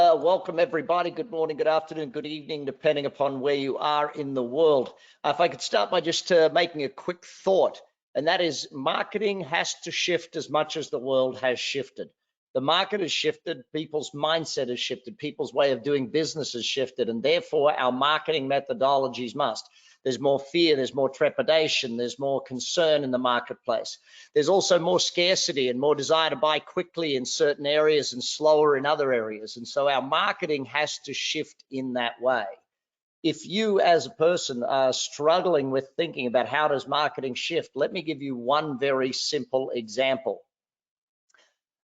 Welcome everybody. Good morning, good afternoon, good evening, depending upon where you are in the world. If I could start by just making a quick thought, and that is marketing has to shift as much as the world has shifted. The market has shifted, people's mindset has shifted, people's way of doing business has shifted, and therefore our marketing methodologies must. There's more fear, there's more trepidation, there's more concern in the marketplace. There's also more scarcity and more desire to buy quickly in certain areas and slower in other areas. And so our marketing has to shift in that way. If you as a person are struggling with thinking about how does marketing shift, let me give you one very simple example.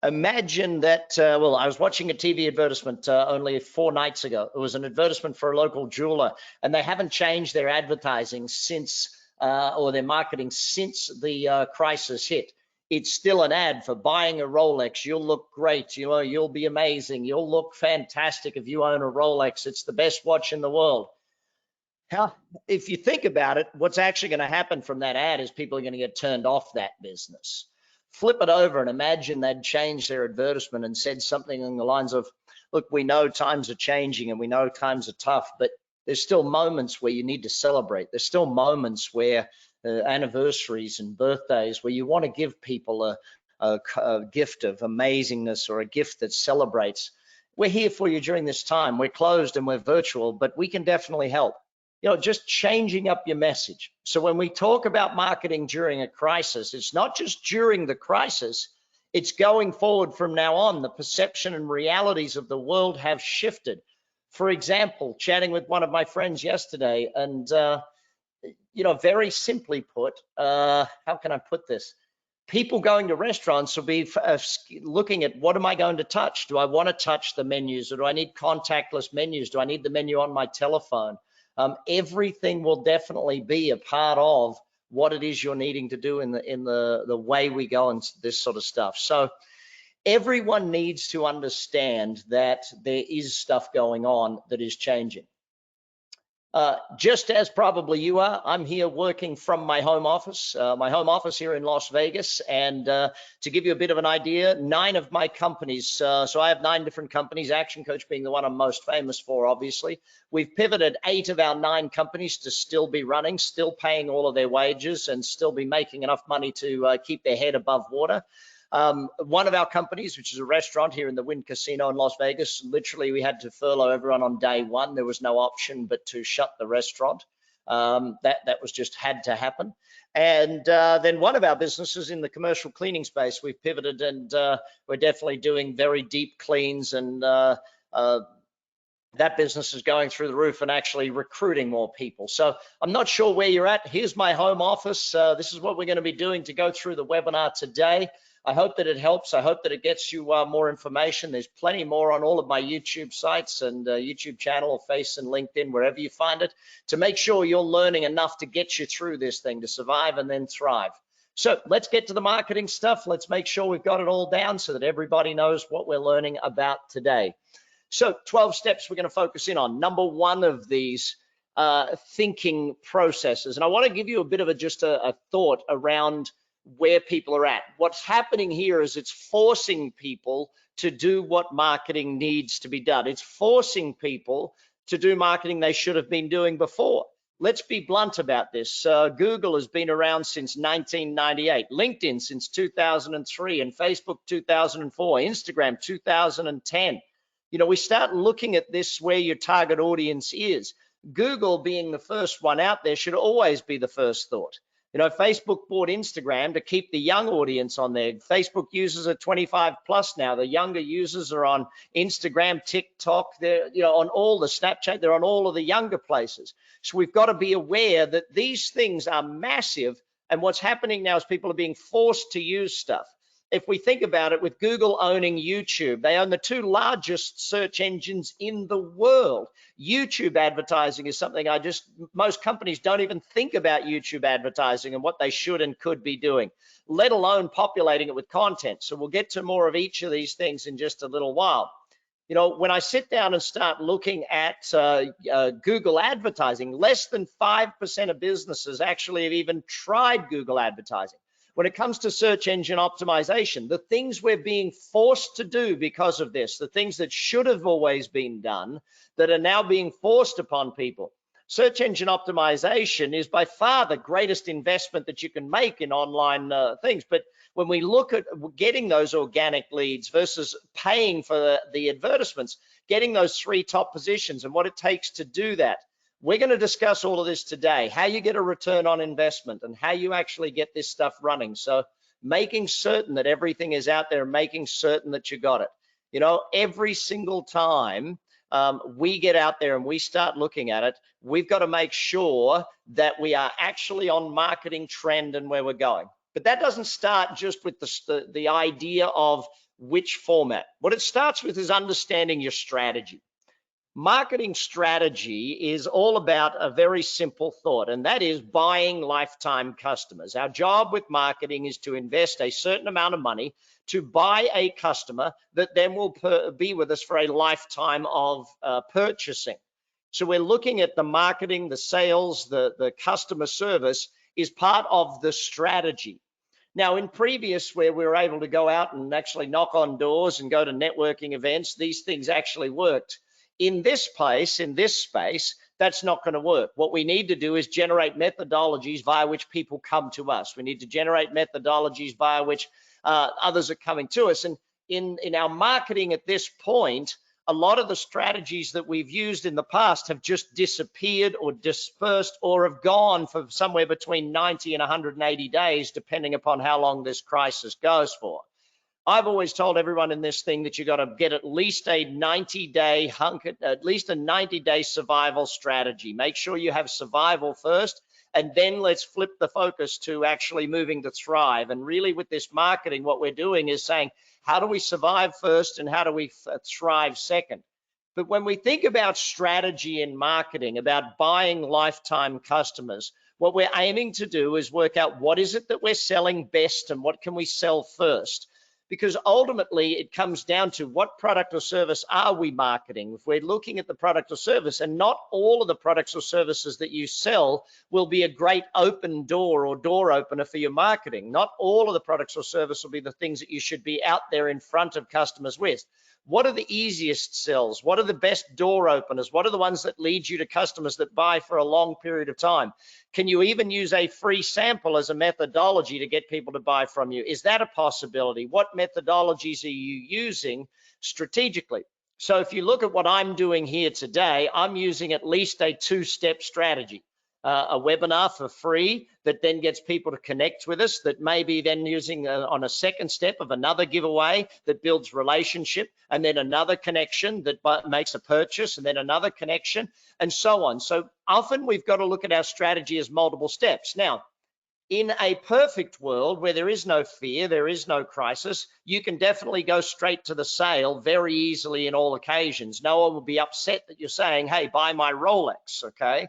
Imagine that, I was watching a TV advertisement only 4 nights ago. It was an advertisement for a local jeweler, and they haven't changed their advertising since, or their marketing since the crisis hit. It's still an ad for buying a Rolex. You'll look great, you'll be amazing. You'll look fantastic if you own a Rolex. It's the best watch in the world. If you think about it, what's actually going to happen from that ad is people are going to get turned off that business. Flip it over and imagine they'd changed their advertisement and said something along the lines of, look, we know times are changing and we know times are tough, but there's still moments where you need to celebrate. There's still moments where anniversaries and birthdays where you want to give people a gift of amazingness or a gift that celebrates. We're here for you during this time. We're closed and we're virtual, but we can definitely help. Just changing up your message. So when we talk about marketing during a crisis, it's not just during the crisis, it's going forward from now on. The perception and realities of the world have shifted. For example, chatting with one of my friends yesterday, and very simply put, how can I put this? People going to restaurants will be looking at, what am I going to touch? Do I want to touch the menus, or do I need contactless menus? Do I need the menu on my telephone? Everything will definitely be a part of what it is you're needing to do in the way we go and this sort of stuff. So everyone needs to understand that there is stuff going on that is changing. Just as probably you are, I'm here working from my home office here in Las Vegas. And to give you a bit of an idea, 9 of my companies, so I have 9 different companies, ActionCOACH being the one I'm most famous for, obviously. We've pivoted 8 of our 9 companies to still be running, still paying all of their wages, and still be making enough money to keep their head above water. One of our companies, which is a restaurant here in the Wynn Casino in Las Vegas, literally we had to furlough everyone on day 1. There was no option but to shut the restaurant. That was just had to happen. And then one of our businesses in the commercial cleaning space, we've pivoted, and we're definitely doing very deep cleans, and that business is going through the roof and actually recruiting more people. So I'm not sure where you're at. Here's my home office. This is what we're going to be doing to go through the webinar today. I hope that it helps. I hope that it gets you more information. There's plenty more on all of my YouTube sites and YouTube channel, or Face and LinkedIn, wherever you find it, to make sure you're learning enough to get you through this thing, to survive and then thrive. So let's get to the marketing stuff. Let's make sure we've got it all down so that everybody knows what we're learning about today. So 12 steps we're going to focus in on. Number 1 of these thinking processes. And I want to give you a bit of just a thought around where people are at. What's happening here is it's forcing people to do what marketing needs to be done. It's forcing people to do marketing they should have been doing before. Let's be blunt about this. Google has been around since 1998, LinkedIn since 2003, and Facebook 2004, Instagram 2010. We start looking at this where your target audience is. Google being the first one out there should always be the first thought. Facebook bought Instagram to keep the young audience on there. Facebook users are 25 plus now. The younger users are on Instagram, TikTok, they're on all the Snapchat, they're on all of the younger places. So we've got to be aware that these things are massive, and what's happening now is people are being forced to use stuff. If we think about it, with Google owning YouTube, they own the 2 largest search engines in the world. YouTube advertising is something most companies don't even think about YouTube advertising and what they should and could be doing, let alone populating it with content. So we'll get to more of each of these things in just a little while. When I sit down and start looking at Google advertising, less than 5% of businesses actually have even tried Google advertising. when it comes to search engine optimization, the things we're being forced to do because of this, the things that should have always been done that are now being forced upon people. Search engine optimization is by far the greatest investment that you can make in online things. But when we look at getting those organic leads versus paying for the advertisements, getting those 3 top positions and what it takes to do that, we're going to discuss all of this today, how you get a return on investment and how you actually get this stuff running. So making certain that everything is out there, making certain that you got it. You know, every single time we get out there and we start looking at it, we've got to make sure that we are actually on marketing trend and where we're going. But that doesn't start just with the idea of which format. What it starts with is understanding your strategy. Marketing strategy is all about a very simple thought, and that is buying lifetime customers. Our job with marketing is to invest a certain amount of money to buy a customer that then will be with us for a lifetime of purchasing. So we're looking at the marketing, the sales, the customer service is part of the strategy. Now, in previous, where we were able to go out and actually knock on doors and go to networking events, these things actually worked. In this place, in this space, that's not going to work. What we need to do is generate methodologies via which people come to us. We need to generate methodologies via which others are coming to us. And in our marketing at this point, a lot of the strategies that we've used in the past have just disappeared or dispersed or have gone for somewhere between 90 and 180 days, depending upon how long this crisis goes for. I've always told everyone in this thing that you got to get at least a 90-day survival strategy. Make sure you have survival first, and then let's flip the focus to actually moving to thrive. And really with this marketing, what we're doing is saying, how do we survive first and how do we thrive second? But when we think about strategy in marketing, about buying lifetime customers, what we're aiming to do is work out what is it that we're selling best and what can we sell first. Because ultimately it comes down to what product or service are we marketing. If we're looking at the product or service, and not all of the products or services that you sell will be a great open door or door opener for your marketing. Not all of the products or service will be the things that you should be out there in front of customers with. What are the easiest sells? What are the best door openers? What are the ones that lead you to customers that buy for a long period of time? Can you even use a free sample as a methodology to get people to buy from you? Is that a possibility? What methodologies are you using strategically? So if you look at what I'm doing here today, I'm using at least a 2-step strategy. A webinar for free that then gets people to connect with us, that may be then using on a second step of another giveaway that builds relationship, and then another connection that makes a purchase, and then another connection, and so on. So often we've got to look at our strategy as multiple steps. Now, in a perfect world where there is no fear, there is no crisis, you can definitely go straight to the sale very easily in all occasions. No one will be upset that you're saying, hey, buy my Rolex, okay?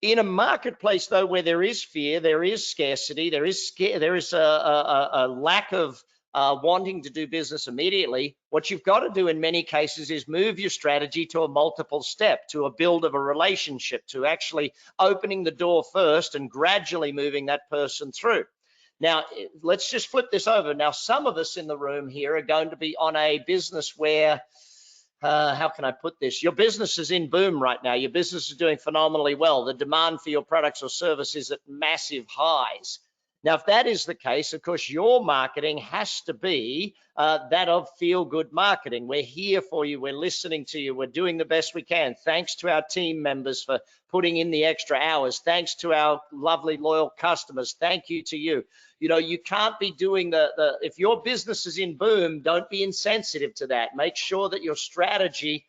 In a marketplace, though, where there is fear, there is scarcity, there is a lack of wanting to do business immediately, what you've got to do in many cases is move your strategy to a multiple step, to a build of a relationship, to actually opening the door first and gradually moving that person through. Now, let's just flip this over. Now, some of us in the room here are going to be on a business where how can I put this? Your business is in boom right now. Your business is doing phenomenally well. The demand for your products or services at massive highs. Now, if that is the case, of course, your marketing has to be that of feel-good marketing. We're here for you. We're listening to you. We're doing the best we can. Thanks to our team members for putting in the extra hours. Thanks to our lovely, loyal customers. Thank you to you. You know, you can't be doing if your business is in boom, don't be insensitive to that. Make sure that your strategy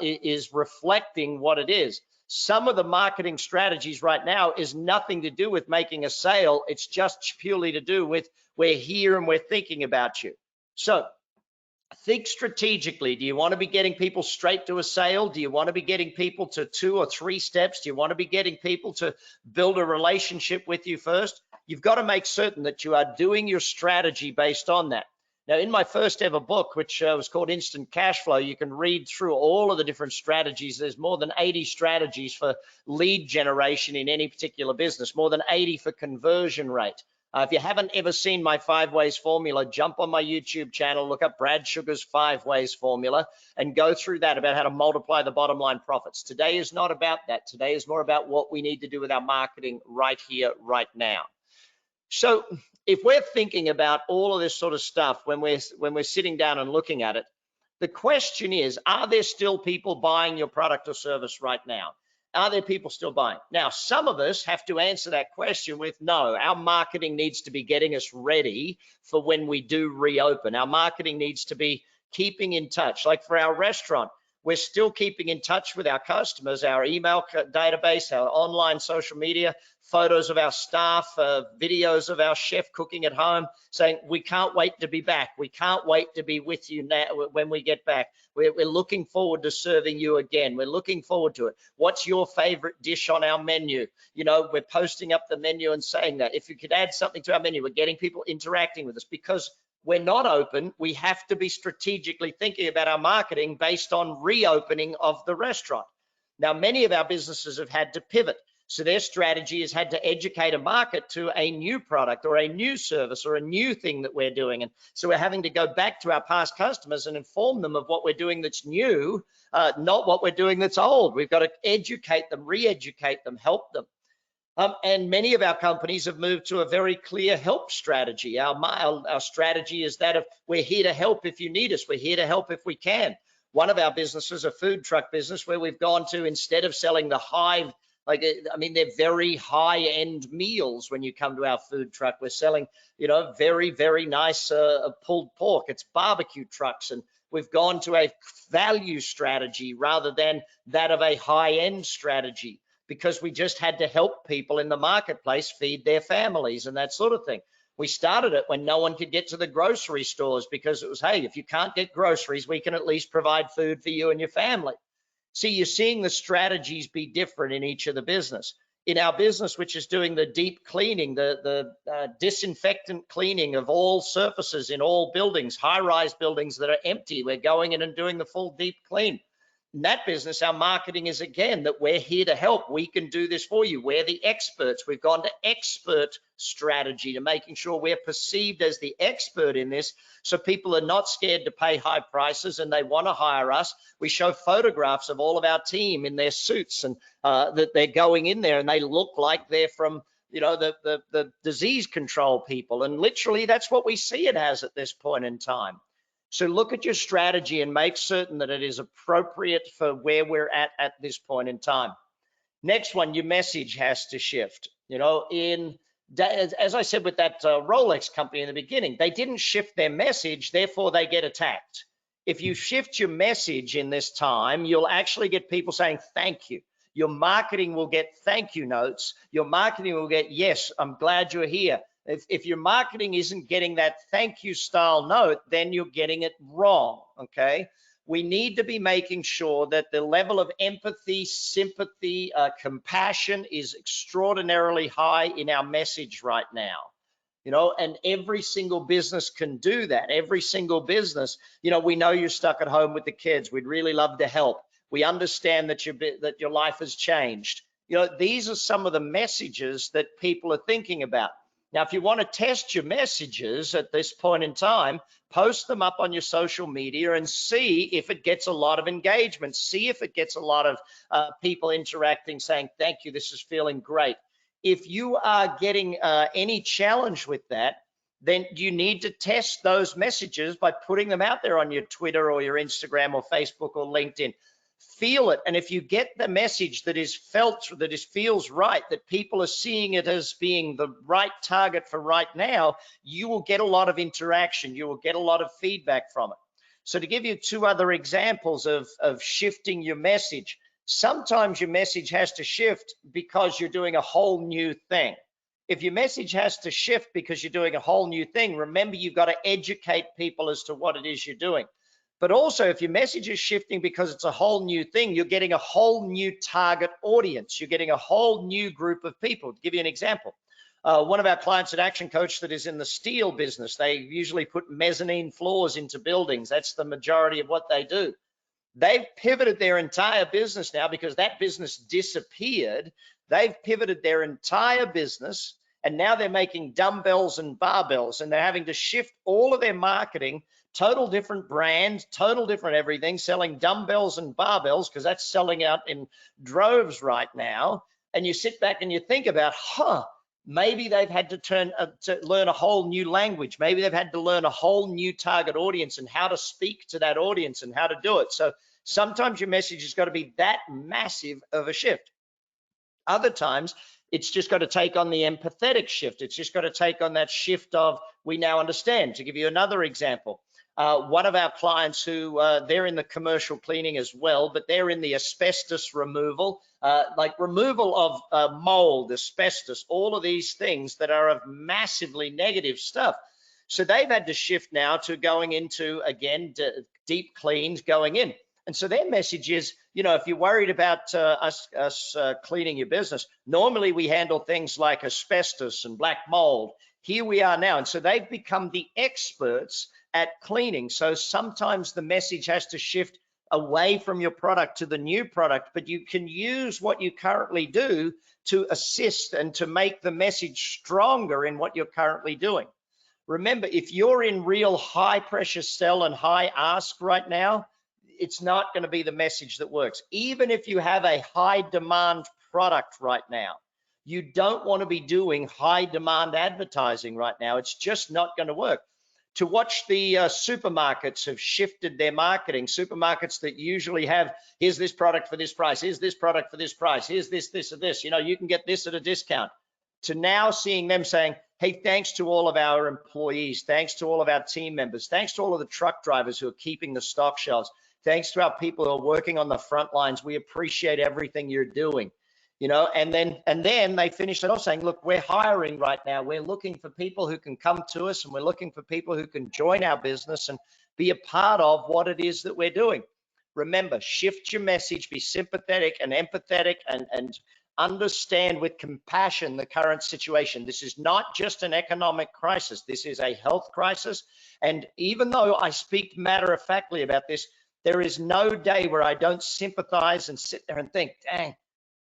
is reflecting what it is. Some of the marketing strategies right now is nothing to do with making a sale. It's just purely to do with we're here and we're thinking about you. So think strategically. Do you want to be getting people straight to a sale? Do you want to be getting people to 2 or 3 steps? Do you want to be getting people to build a relationship with you first? You've got to make certain that you are doing your strategy based on that. Now, in my first ever book, which was called Instant Cash Flow, you can read through all of the different strategies. There's more than 80 strategies for lead generation in any particular business, more than 80 for conversion rate. If you haven't ever seen my 5 ways formula, jump on my YouTube channel, look up Brad Sugar's 5 ways formula and go through that about how to multiply the bottom line profits. Today is not about that. Today is more about what we need to do with our marketing right here, right now. So if we're thinking about all of this sort of stuff when we're sitting down and looking at it, the question is, are there still people buying your product or service right now? Are there people still buying? Now, some of us have to answer that question with no. Our marketing needs to be getting us ready for when we do reopen. Our marketing needs to be keeping in touch. Like for our restaurant, we're still keeping in touch with our customers, our email database, our online social media, photos of our staff, videos of our chef cooking at home, saying, we can't wait to be back. We can't wait to be with you now when we get back. We're looking forward to serving you again. We're looking forward to it. What's your favorite dish on our menu? You know, we're posting up the menu and saying that. If you could add something to our menu, we're getting people interacting with us because we're not open. We have to be strategically thinking about our marketing based on reopening of the restaurant. Now, many of our businesses have had to pivot. So their strategy has had to educate a market to a new product or a new service or a new thing that we're doing. And so we're having to go back to our past customers and inform them of what we're doing that's new, not what we're doing that's old. We've got to educate them, re-educate them, help them. And many of our companies have moved to a very clear help strategy. Our strategy is that of we're here to help if you need us. We're here to help if we can. One of our businesses, a food truck business, where we've gone to, instead of selling the high, they're very high-end meals when you come to our food truck. We're selling, very, very nice pulled pork. It's barbecue trucks. And we've gone to a value strategy rather than that of a high-end strategy, because we just had to help people in the marketplace feed their families and that sort of thing. We started it when no one could get to the grocery stores because it was, hey, if you can't get groceries, we can at least provide food for you and your family. See, you're seeing the strategies be different in each of the business. In our business, which is doing the deep cleaning, the disinfectant cleaning of all surfaces in all buildings, high-rise buildings that are empty, we're going in and doing the full deep clean. In that business, our marketing is, again, that we're here to help. We can do this for you. We're the experts. We've gone to expert strategy to making sure we're perceived as the expert in this, so people are not scared to pay high prices and they want to hire us. We show photographs of all of our team in their suits and that they're going in there and they look like they're from, the disease control people. And literally, that's what we see it as at this point in time. So look at your strategy and make certain that it is appropriate for where we're at this point in time. Next one, your message has to shift. As I said with that Rolex company in the beginning, they didn't shift their message, therefore they get attacked. If you shift your message in this time, you'll actually get people saying thank you. Your marketing will get thank you notes. Your marketing will get, yes, I'm glad you're here. If your marketing isn't getting that thank you style note, then you're getting it wrong, okay? We need to be making sure that the level of empathy, sympathy, compassion is extraordinarily high in our message right now. And every single business can do that. Every single business, we know you're stuck at home with the kids. We'd really love to help. We understand that your life has changed. These are some of the messages that people are thinking about. Now, if you want to test your messages at this point in time, post them up on your social media and see if it gets a lot of engagement. See if it gets a lot of people interacting, saying, thank you, this is feeling great. If you are getting any challenge with that, then you need to test those messages by putting them out there on your Twitter or your Instagram or Facebook or LinkedIn. Feel it. And if you get the message that is felt, that feels right, that people are seeing it as being the right target for right now, you will get a lot of interaction. You will get a lot of feedback from it. So to give you two other examples of shifting your message, sometimes your message has to shift because you're doing a whole new thing. If your message has to shift because you're doing a whole new thing, remember, you've got to educate people as to what it is you're doing. But also, if your message is shifting because it's a whole new thing, you're getting a whole new target audience. You're getting a whole new group of people. To give you an example, one of our clients at ActionCOACH that is in the steel business, they usually put mezzanine floors into buildings. That's the majority of what they do. They've pivoted their entire business now because that business disappeared. They've pivoted their entire business and now they're making dumbbells and barbells, and they're having to shift all of their marketing, total different brands, total different everything, selling dumbbells and barbells because that's selling out in droves right now. And you sit back and you think about, maybe they've had to learn a whole new language. Maybe they've had to learn a whole new target audience and how to speak to that audience and how to do it. So sometimes your message has got to be that massive of a shift. Other times, it's just got to take on the empathetic shift. It's just got to take on that shift of, we now understand. To give you another example, one of our clients who they're in the commercial cleaning as well, but they're in the asbestos removal, like removal of mold, asbestos, all of these things that are of massively negative stuff. So they've had to shift now to going into, again, deep cleans going in. And so their message is, if you're worried about us cleaning your business, normally we handle things like asbestos and black mold. Here we are now. And so they've become the experts at cleaning. So sometimes the message has to shift away from your product to the new product, but you can use what you currently do to assist and to make the message stronger in what you're currently doing. Remember, if you're in real high pressure sell and high ask right now, it's not going to be the message that works. Even if you have a high demand product right now, you don't want to be doing high demand advertising right now. It's just not going to work. To watch the supermarkets have shifted their marketing, supermarkets that usually have, here's this product for this price, here's this product for this price, here's this, this, or this, you can get this at a discount, to now seeing them saying, hey, thanks to all of our employees, thanks to all of our team members, thanks to all of the truck drivers who are keeping the stock shelves, thanks to our people who are working on the front lines, we appreciate everything you're doing. And then they finish it off saying, look, we're hiring right now. We're looking for people who can come to us, and we're looking for people who can join our business and be a part of what it is that we're doing. Remember, shift your message, be sympathetic and empathetic, and understand with compassion the current situation. This is not just an economic crisis. This is a health crisis. And even though I speak matter-of-factly about this, there is no day where I don't sympathize and sit there and think, dang,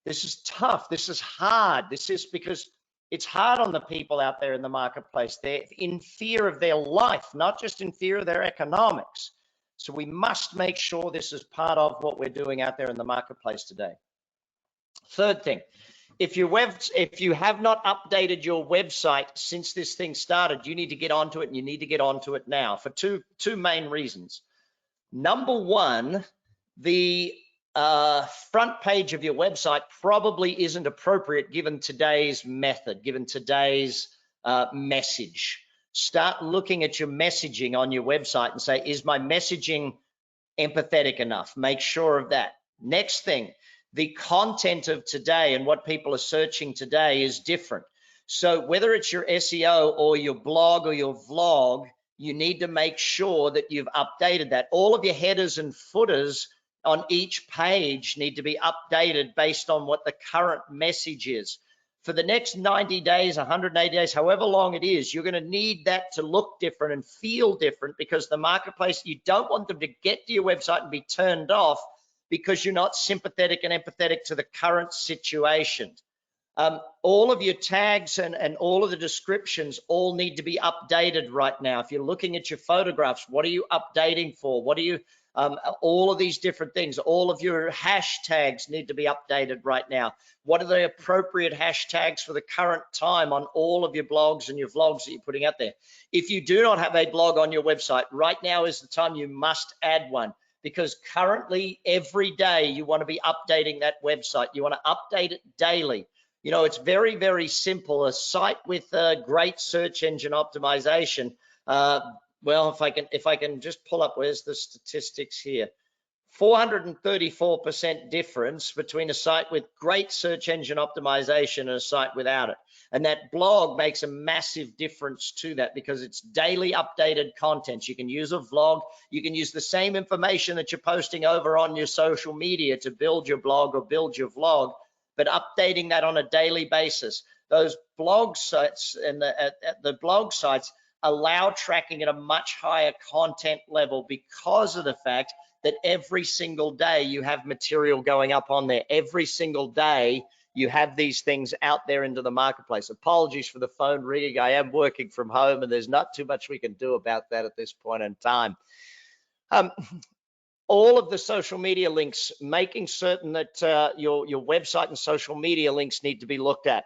this is tough. This is hard. This is because it's hard on the people out there in the marketplace. They're in fear of their life, not just in fear of their economics. So we must make sure this is part of what we're doing out there in the marketplace today. Third thing, if you have not updated your website since this thing started, you need to get onto it, and you need to get onto it now for two main reasons. Number one, the front page of your website probably isn't appropriate given today's method, given today's message. Start looking at your messaging on your website and say, is my messaging empathetic enough? Make sure of that. Next thing, the content of today and what people are searching today is different. So whether it's your SEO or your blog or your vlog, you need to make sure that you've updated that. All of your headers and footers on each page need to be updated based on what the current message is. For the next 90 days, 180 days, however long it is, you're going to need that to look different and feel different, because the marketplace, you don't want them to get to your website and be turned off because you're not sympathetic and empathetic to the current situation. All of your tags and all of the descriptions all need to be updated right now. If you're looking at your photographs, what are you updating for? What are you, all of these different things, all of your hashtags need to be updated right now. What are the appropriate hashtags for the current time on all of your blogs and your vlogs that you're putting out there? If you do not have a blog on your website, right now is the time you must add one, because currently every day you want to be updating that website. You want to update it daily. It's very, very simple. A site with great search engine optimization. Well, if I can just pull up, where's the statistics here? 434% difference between a site with great search engine optimization and a site without it. And that blog makes a massive difference to that, because it's daily updated content. You can use a vlog. You can use the same information that you're posting over on your social media to build your blog or build your vlog, but updating that on a daily basis. Those blog sites and the blog sites allow tracking at a much higher content level because of the fact that every single day you have material going up on there. Every single day you have these things out there into the marketplace. Apologies for the phone ringing. I am working from home, and there's not too much we can do about that at this point in time. All of the social media links, making certain that your website and social media links need to be looked at.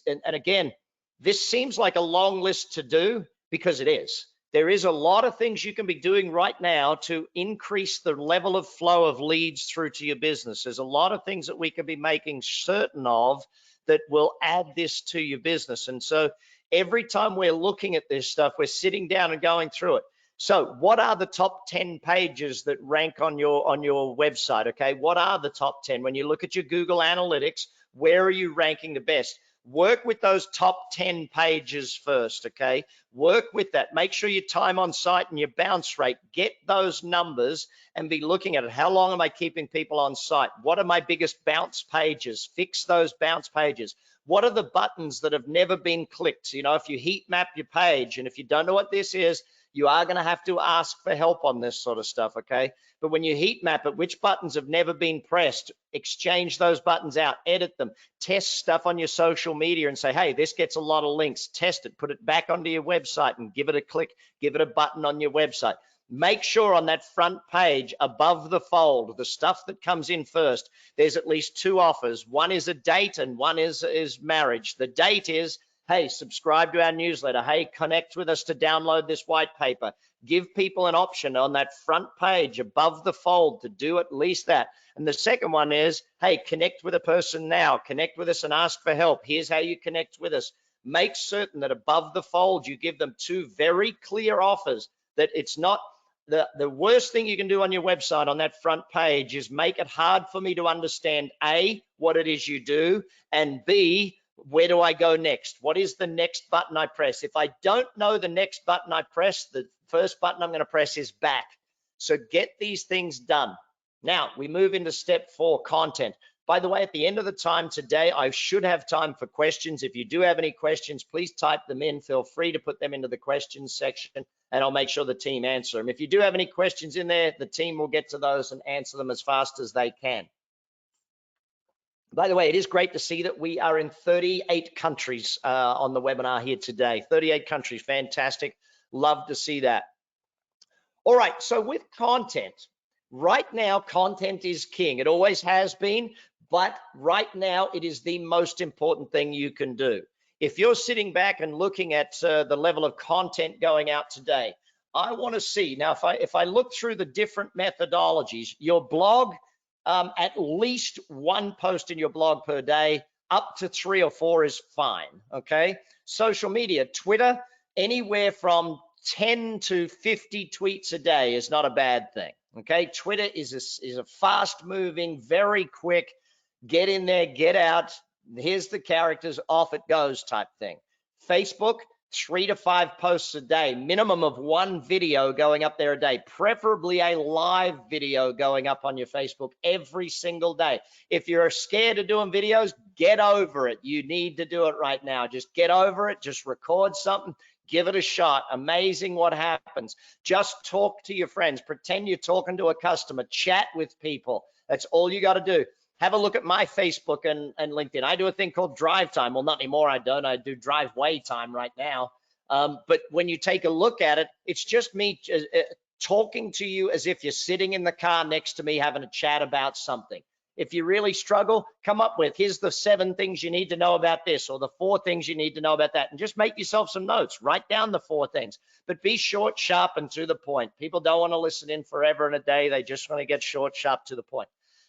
And again, this seems like a long list to do, because it is. There is a lot of things you can be doing right now to increase the level of flow of leads through to your business. There's a lot of things that we can be making certain of that will add this to your business. And so every time we're looking at this stuff, we're sitting down and going through it. So what are the top 10 pages that rank on your website? Okay, what are the top 10? When you look at your Google Analytics, where are you ranking the best? Work with those top 10 pages first, okay? Work with that. Make sure your time on site and your bounce rate, get those numbers and be looking at it. How long am I keeping people on site? What are my biggest bounce pages? Fix those bounce pages. What are the buttons that have never been clicked? You know, if you heat map your page, and if you don't know what this is, you are going to have to ask for help on this sort of stuff, okay? But when you heat map it, which buttons have never been pressed, exchange those buttons out, edit them, test stuff on your social media and say, hey, this gets a lot of links, test it, put it back onto your website and give it a click, give it a button on your website. Make sure on that front page above the fold, the stuff that comes in first, there's at least 2 offers. One is a date and one is marriage. The date is, hey, subscribe to our newsletter. Hey, connect with us to download this white paper. Give people an option on that front page above the fold to do at least that. And the second one is, hey, connect with a person now. Connect with us and ask for help. Here's how you connect with us. Make certain that above the fold, you give them 2 very clear offers, that it's not the worst thing you can do on your website on that front page is make it hard for me to understand, A, what it is you do, and B, where do I go next? What is the next button I press? If I don't know the next button I press, the first button I'm going to press is back. So get these things done. Now we move into step 4, content. By the way, at the end of the time today, I should have time for questions. If you do have any questions, please type them in. Feel free to put them into the questions section, and I'll make sure the team answer them. If you do have any questions in there, the team will get to those and answer them as fast as they can. By the way, it is great to see that we are in 38 countries on the webinar here today. 38 countries, fantastic. Love to see that. All right, so with content, right now, content is king. It always has been, but right now it is the most important thing you can do. If you're sitting back and looking at the level of content going out today, I want to see, now if I look through the different methodologies, your blog, at least 1 post in your blog per day, up to 3 or 4 is fine, okay? Social media, Twitter, anywhere from 10 to 50 tweets a day is not a bad thing, okay? Twitter is a fast-moving, very quick, get in there, get out, here's the characters, off it goes type thing. Facebook, 3 to 5 posts a day, minimum of 1 video going up there a day, preferably a live video going up on your Facebook every single day. If you're scared of doing videos, get over it. You need to do it right now. Just get over it. Just record something. Give it a shot. Amazing what happens. Just talk to your friends. Pretend you're talking to a customer. Chat with people. That's all you got to do. Have a look at my Facebook and LinkedIn. I do a thing called drive time. Well, not anymore, I don't. I do driveway time right now. But when you take a look at it, it's just me talking to you as if you're sitting in the car next to me having a chat about something. If you really struggle, come up with, here's the 7 things you need to know about this, or the 4 things you need to know about that, and just make yourself some notes. Write down the 4 things, but be short, sharp, and to the point. People don't want to listen in forever and a day. They just want to get short, sharp, to the point.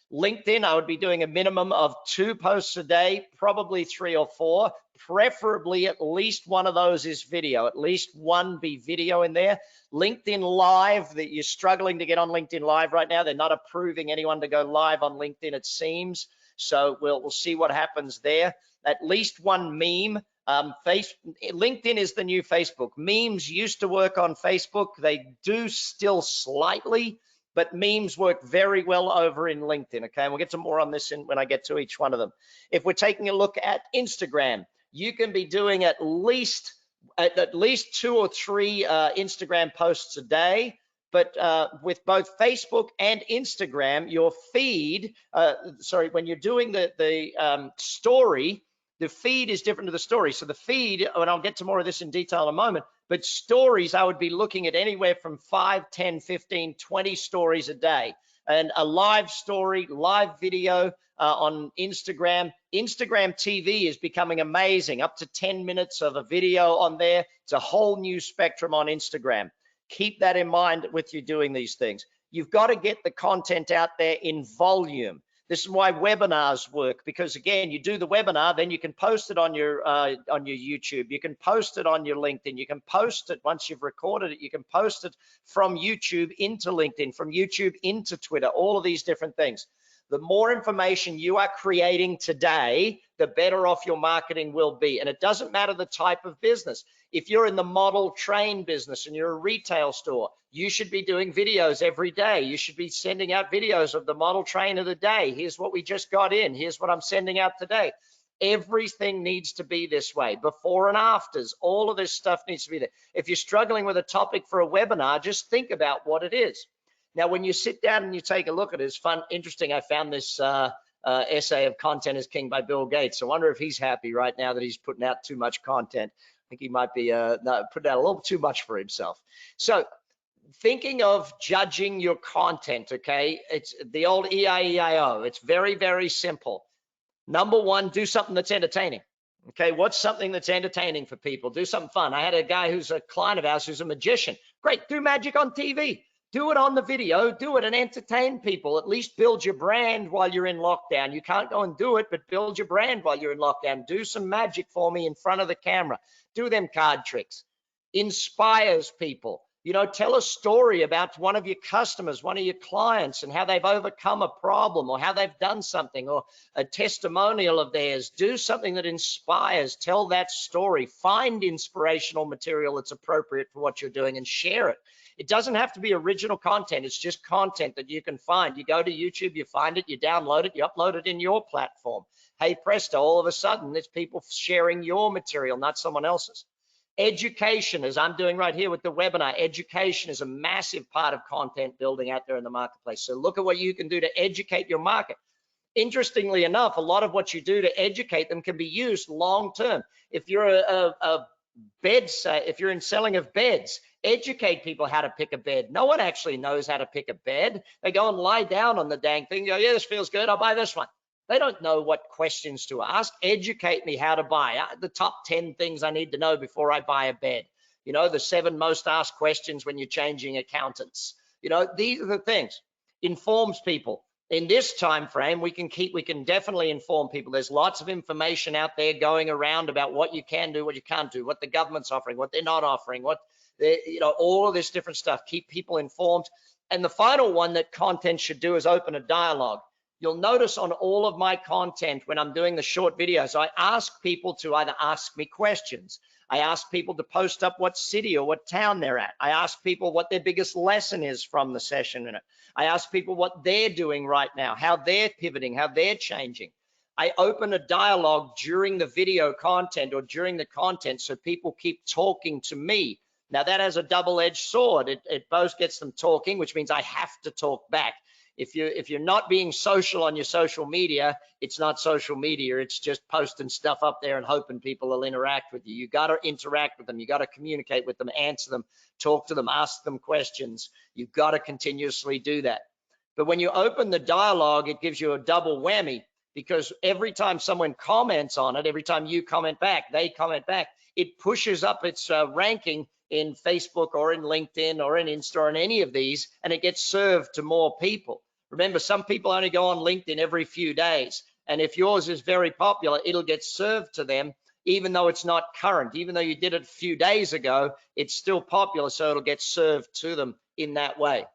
LinkedIn, I would be doing a minimum of 2 posts a day, probably 3 or 4, preferably at least 1 of those is video, at least 1 be video in there. LinkedIn Live, that you're struggling to get on LinkedIn Live right now. They're not approving anyone to go live on LinkedIn, it seems. So we'll see what happens there. At least 1 meme. LinkedIn is the new Facebook. Memes used to work on Facebook. They do still slightly, but memes work very well over in LinkedIn, okay? And we'll get some more on this when I get to each one of them. If we're taking a look at Instagram, you can be doing at least 2 or 3 Instagram posts a day, but with both Facebook and Instagram, your feed, when you're doing the story, the feed is different to the story. So the feed, and I'll get to more of this in detail in a moment, but stories, I would be looking at anywhere from 5, 10, 15, 20 stories a day. And a live story, live video on Instagram. Instagram TV is becoming amazing, up to 10 minutes of a video on there. It's a whole new spectrum on Instagram. Keep that in mind with you doing these things. You've got to get the content out there in volume. This is why webinars work, because again, you do the webinar, then you can post it on your YouTube, you can post it on your LinkedIn, you can post it once you've recorded it, you can post it from YouTube into LinkedIn, from YouTube into Twitter, all of these different things. The more information you are creating today, the better off your marketing will be. And it doesn't matter the type of business. If you're in the model train business and you're a retail store, you should be doing videos every day. You should be sending out videos of the model train of the day. Here's what we just got in. Here's what I'm sending out today. Everything needs to be this way. Before and afters, all of this stuff needs to be there. If you're struggling with a topic for a webinar, just think about what it is. Now, when you sit down and you take a look at it, it's fun, interesting. I found this essay of Content is King by Bill Gates. I wonder if he's happy right now that he's putting out too much content. I think he might be putting out a little too much for himself. So thinking of judging your content, okay, it's the old E-I-E-I-O. It's very, very simple. Number one, do something that's entertaining. Okay, what's something that's entertaining for people? Do something fun. I had a guy who's a client of ours who's a magician. Great, do magic on TV. Do it on the video, do it and entertain people. At least build your brand while you're in lockdown. You can't go and do it, but build your brand while you're in lockdown. Do some magic for me in front of the camera. Do them card tricks. Inspires people. You know, tell a story about one of your customers, one of your clients, and how they've overcome a problem or how they've done something, or a testimonial of theirs. Do something that inspires. Tell that story. Find inspirational material that's appropriate for what you're doing and share it. It doesn't have to be original content. It's just content that you can find. You go to YouTube, you find it, you download it, you upload it in your platform. Hey, presto, all of a sudden, there's people sharing your material, not someone else's. Education, as I'm doing right here with the webinar, education is a massive part of content building out there in the marketplace. So look at what you can do to educate your market. Interestingly enough, a lot of what you do to educate them can be used long-term. If you're if you're in selling of beds, educate people how to pick a bed. No one actually knows how to pick a bed. They go and lie down on the dang thing, go, yeah, this feels good, I'll buy this one. They don't know what questions to ask. Educate me how to buy. The top 10 things I need to know before I buy a bed. You know, the 7 most asked questions when you're changing accountants. You know, these are the things. Informs people. In this time frame, we can definitely inform people. There's lots of information out there going around about what you can do, what you can't do, what the government's offering, what they're not offering, all of this different stuff. Keep people informed. And the final one that content should do is open a dialogue. You'll notice on all of my content when I'm doing the short videos, I ask people to either ask me questions. I ask people to post up what city or what town they're at. I ask people what their biggest lesson is from the session in it. I ask people what they're doing right now, how they're pivoting, how they're changing. I open a dialogue during the video content or during the content so people keep talking to me. Now that has a double-edged sword. It both gets them talking, which means I have to talk back. If you're not being social on your social media, it's not social media. It's just posting stuff up there and hoping people will interact with you. You got to interact with them. You got to communicate with them, answer them, talk to them, ask them questions. You've got to continuously do that. But when you open the dialogue, it gives you a double whammy, because every time someone comments on it, every time you comment back, they comment back, it pushes up its ranking in Facebook or in LinkedIn or in Insta or in any of these, and it gets served to more people. Remember, some people only go on LinkedIn every few days, and if yours is very popular, it'll get served to them, even though it's not current. Even though you did it a few days ago, it's still popular, so it'll get served to them in that way.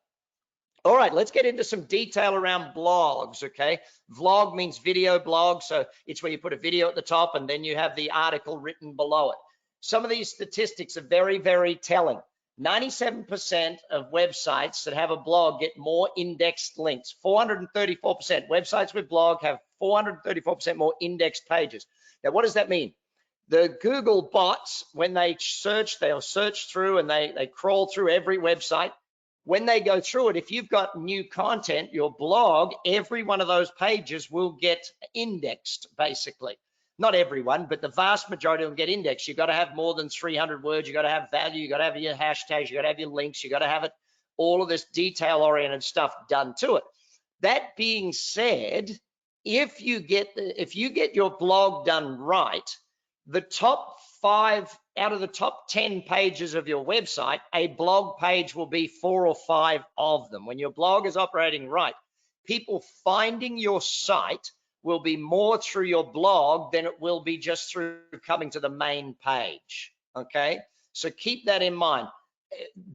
All right, let's get into some detail around blogs, okay? Vlog means video blog, so it's where you put a video at the top and then you have the article written below it. Some of these statistics are very, very telling. 97% of websites that have a blog get more indexed links. 434%. Websites with blog have 434% more indexed pages. Now, what does that mean? The Google bots, when they search, they'll search through and they crawl through every website. when they go through it, if you've got new content, your blog, every one of those pages will get indexed, basically. Not everyone, but the vast majority will get indexed. You've got to have more than 300 words. You've got to have value. You've got to have your hashtags. You've got to have your links. You've got to have it, all of this detail-oriented stuff done to it. That being said, if you get your blog done right, the top 5 out of the top 10 pages of your website, a blog page will be 4 or 5 of them. When your blog is operating right, people finding your site will be more through your blog than it will be just through coming to the main page, okay? So keep that in mind.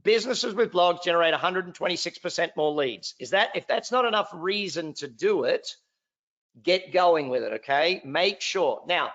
Businesses with blogs generate 126% more leads. If that's not enough reason to do it, get going with it, okay? Make sure. Now,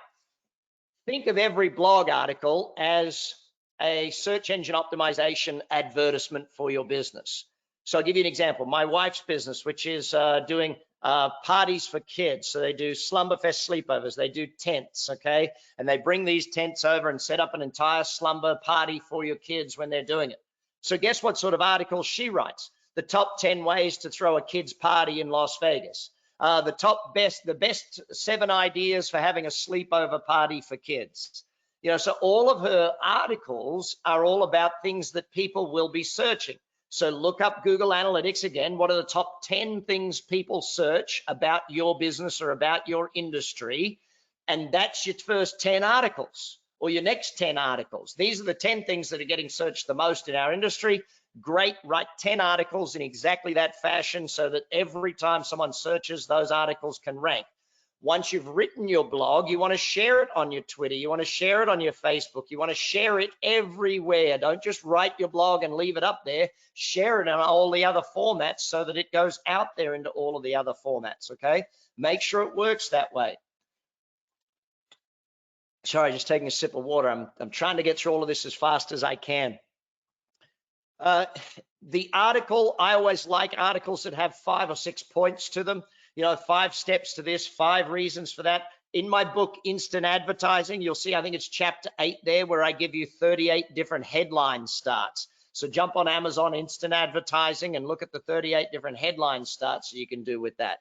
think of every blog article as a search engine optimization advertisement for your business. So I'll give you an example. My wife's business, which is doing parties for kids. So they do Slumberfest sleepovers, they do tents, okay? And they bring these tents over and set up an entire slumber party for your kids when they're doing it. So guess what sort of article she writes? The top 10 ways to throw a kid's party in Las Vegas. The best 7 ideas for having a sleepover party for kids. You know, so all of her articles are all about things that people will be searching. So look up Google Analytics again. What are the top 10 things people search about your business or about your industry? And that's your first 10 articles or your next 10 articles. These are the 10 things that are getting searched the most in our industry. Great, write 10 articles in exactly that fashion so that every time someone searches, those articles can rank. Once you've written your blog, you want to share it on your Twitter, you want to share it on your Facebook, you want to share it everywhere. Don't just write your blog and leave it up there. Share it in all the other formats so that it goes out there into all of the other formats, okay? Make sure it works that way. Sorry, just taking a sip of water. I'm trying to get through all of this as fast as I can. The article, I always like articles that have 5 or 6 points to them. You know, 5 steps to this, 5 reasons for that. In my book, Instant Advertising, you'll see, I think it's chapter 8 there, where I give you 38 different headline starts. So jump on Amazon Instant Advertising and look at the 38 different headline starts you can do with that.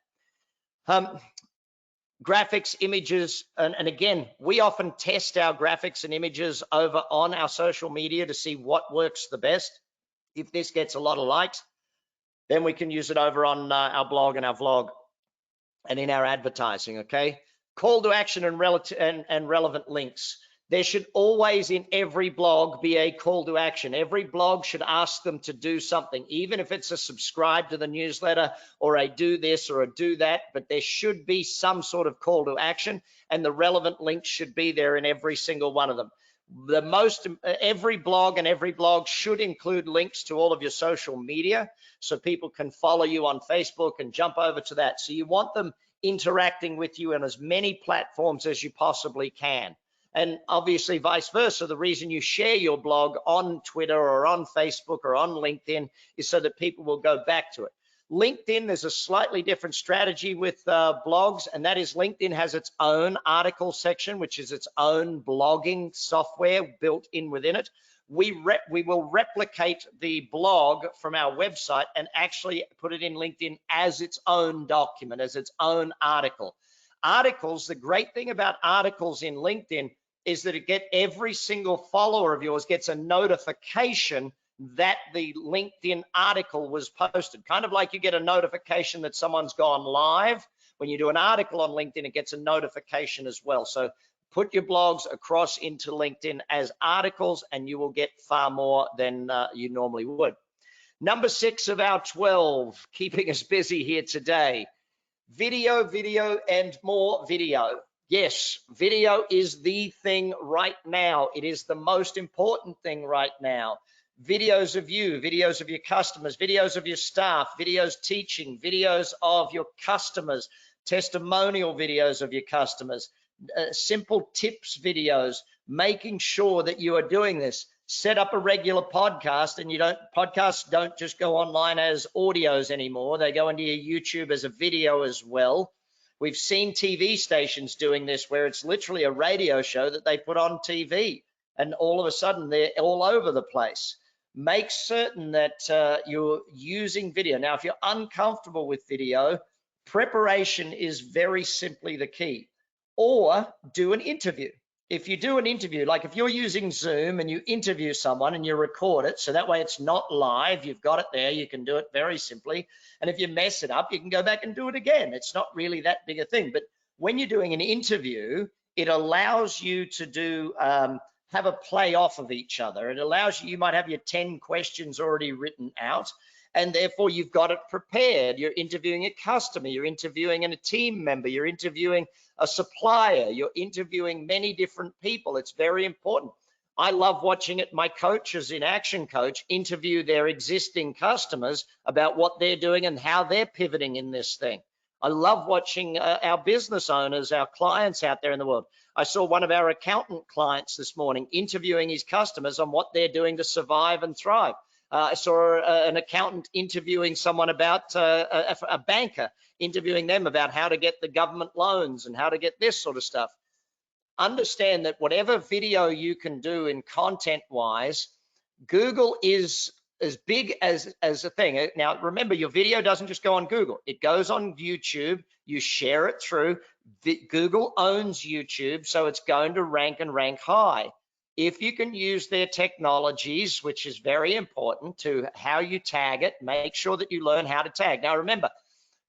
Graphics, images, and again, we often test our graphics and images over on our social media to see what works the best. If this gets a lot of likes, then we can use it over on our blog and our vlog and in our advertising, okay? Call to action and relevant links. There should always in every blog be a call to action. Every blog should ask them to do something, even if it's a subscribe to the newsletter or a do this or a do that, but there should be some sort of call to action, and the relevant links should be there in every single one of them. Every blog should include links to all of your social media so people can follow you on Facebook and jump over to that. So you want them interacting with you on as many platforms as you possibly can. And obviously vice versa, the reason you share your blog on Twitter or on Facebook or on LinkedIn is so that people will go back to it. LinkedIn, there's a slightly different strategy with blogs, and that is LinkedIn has its own article section, which is its own blogging software built in within it. We will replicate the blog from our website and actually put it in LinkedIn as its own document, as its own article. Articles, the great thing about articles in LinkedIn is that every single follower of yours gets a notification that the LinkedIn article was posted. Kind of like you get a notification that someone's gone live. When you do an article on LinkedIn, it gets a notification as well. So put your blogs across into LinkedIn as articles and you will get far more than you normally would. Number 6 of our 12, keeping us busy here today. Video, and more video. Yes, video is the thing right now. It is the most important thing right now. Videos of you, videos of your customers, videos of your staff, videos teaching, videos of your customers, testimonial videos of your customers, simple tips videos, making sure that you are doing this. Set up a regular podcast, and podcasts don't just go online as audios anymore. They go into your YouTube as a video as well. We've seen TV stations doing this where it's literally a radio show that they put on TV, and all of a sudden they're all over the place. make certain that you're using video. Now, if you're uncomfortable with video, preparation is very simply the key. Or do an interview. If you do an interview, like if you're using Zoom and you interview someone and you record it, so that way it's not live, you've got it there, you can do it very simply. And if you mess it up, you can go back and do it again. It's not really that big a thing. But when you're doing an interview, it allows you to do have a play off of each other. It allows you, you might have your 10 questions already written out, and therefore you've got it prepared. You're interviewing a customer, you're interviewing a team member, you're interviewing a supplier, you're interviewing many different people. It's very important. I love watching it. My coaches in ActionCOACH interview their existing customers about what they're doing and how they're pivoting in this thing. I love watching our business owners, our clients out there in the world. I saw one of our accountant clients this morning interviewing his customers on what they're doing to survive and thrive. I saw an accountant interviewing someone about a banker, interviewing them about how to get the government loans and how to get this sort of stuff. Understand that whatever video you can do in content-wise, Google is as big as a thing. Now, remember, your video doesn't just go on Google. It goes on YouTube. You share it through. Google owns YouTube, so it's going to rank and rank high. If you can use their technologies, which is very important to how you tag it, make sure that you learn how to tag. Now, remember,